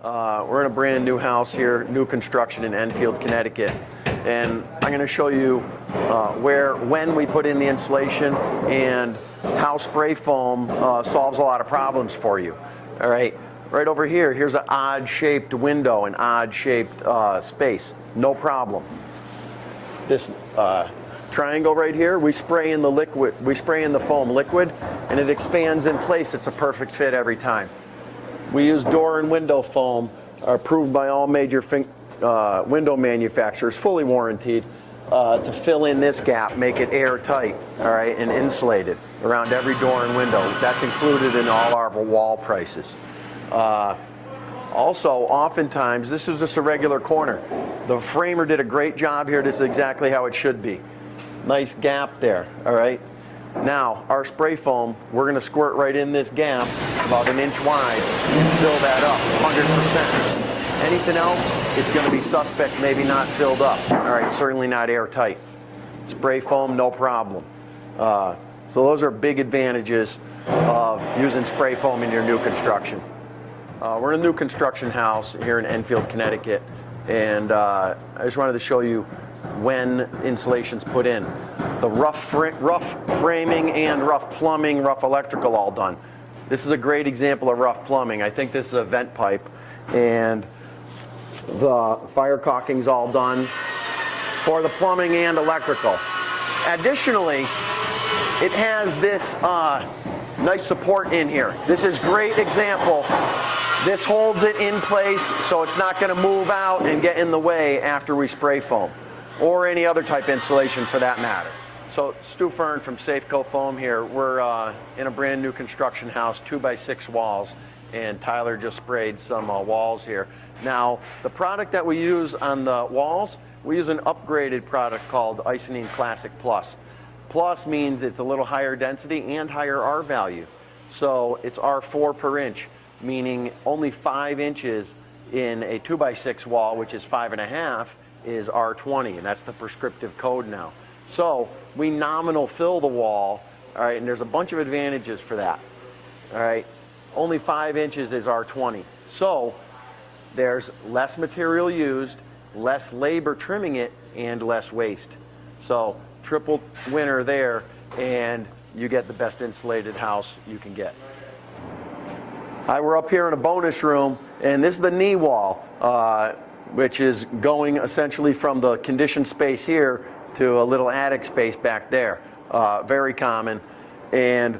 We're in a brand new house here, new construction in Enfield, Connecticut. And I'm going to show you when we put in the insulation and how spray foam solves a lot of problems for you. All right, right over here, here's an odd-shaped window, an odd-shaped space. No problem. This triangle right here, we spray in the liquid, we spray in the foam liquid, and it expands in place. It's a perfect fit every time. We use door and window foam, approved by all major window manufacturers, fully warranted, to fill in this gap, make it airtight, all right, and insulated around every door and window. That's included in all our wall prices. Also, oftentimes, this is just a regular corner. The framer did a great job here. This is exactly how it should be. Nice gap there, all right? Now, our spray foam, we're going to squirt right in this gap, about an inch wide, and fill that up, 100%. Anything else, it's going to be suspect, maybe not filled up. All right, certainly not airtight. Spray foam, no problem. So those are big advantages of using spray foam in your new construction. We're in a new construction house here in Enfield, Connecticut, and I just wanted to show you when insulation's put in. The rough framing and rough plumbing, rough electrical all done. This is a great example of rough plumbing. I think this is a vent pipe, and the fire caulking's all done for the plumbing and electrical. Additionally, it has this nice support in here. This is a great example. This holds it in place so it's not going to move out and get in the way after we spray foam, or any other type of insulation for that matter. So, Stu Fearn from SAFCO Foam here. We're in a brand new construction house, 2x6 walls, and Tyler just sprayed some walls here. Now, the product that we use on the walls, we use an upgraded product called Icynene Classic Plus. Plus means it's a little higher density and higher R value. So it's R4 per inch, meaning only 5 inches in a 2x6 wall, which is 5.5, is R20, and that's the prescriptive code now. So we nominal fill the wall, all right, and there's a bunch of advantages for that, all right. Only 5 inches is R20. So there's less material used, less labor trimming it, and less waste. So triple winner there, and you get the best insulated house you can get. Hi, we're up here in a bonus room, and this is the knee wall, which is going essentially from the conditioned space here to a little attic space back there. Very common. And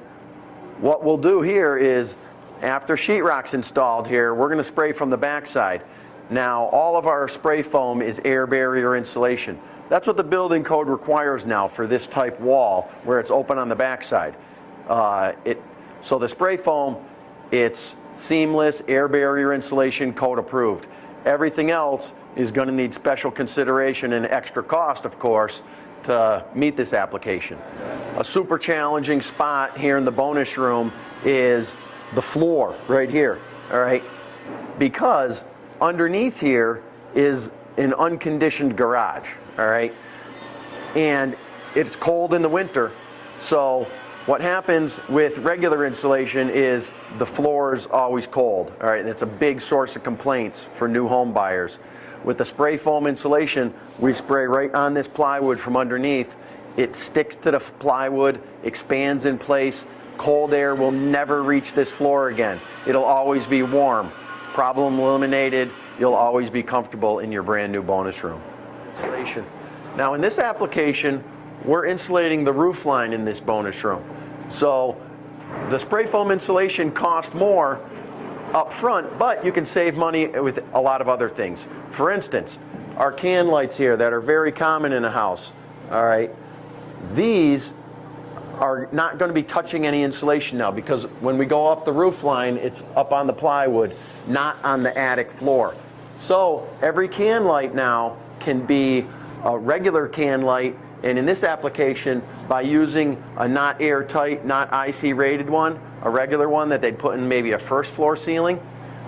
what we'll do here is, after sheetrock's installed here, we're going to spray from the backside. Now, all of our spray foam is air barrier insulation. That's what the building code requires now for this type wall, where it's open on the backside. So the spray foam, it's seamless, air barrier insulation, code approved. Everything else is going to need special consideration and extra cost, of course, to meet this application. A super challenging spot here in the bonus room is the floor right here, all right? Because underneath here is an unconditioned garage, all right? And it's cold in the winter, so what happens with regular insulation is the floor is always cold, all right? And it's a big source of complaints for new home buyers. With the spray foam insulation, we spray right on this plywood from underneath. It sticks to the plywood, expands in place. Cold air will never reach this floor again. It'll always be warm. Problem eliminated. You'll always be comfortable in your brand new bonus room. Insulation. Now, in this application, we're insulating the roof line in this bonus room. So the spray foam insulation costs more up front, but you can save money with a lot of other things. For instance, our can lights here that are very common in a house, all right, these are not going to be touching any insulation now, because when we go up the roof line, it's up on the plywood, not on the attic floor. So every can light now can be a regular can light, and in this application, by using a not airtight, not IC rated one, a regular one that they'd put in maybe a first floor ceiling,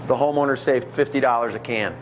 the homeowner saved $50 a can.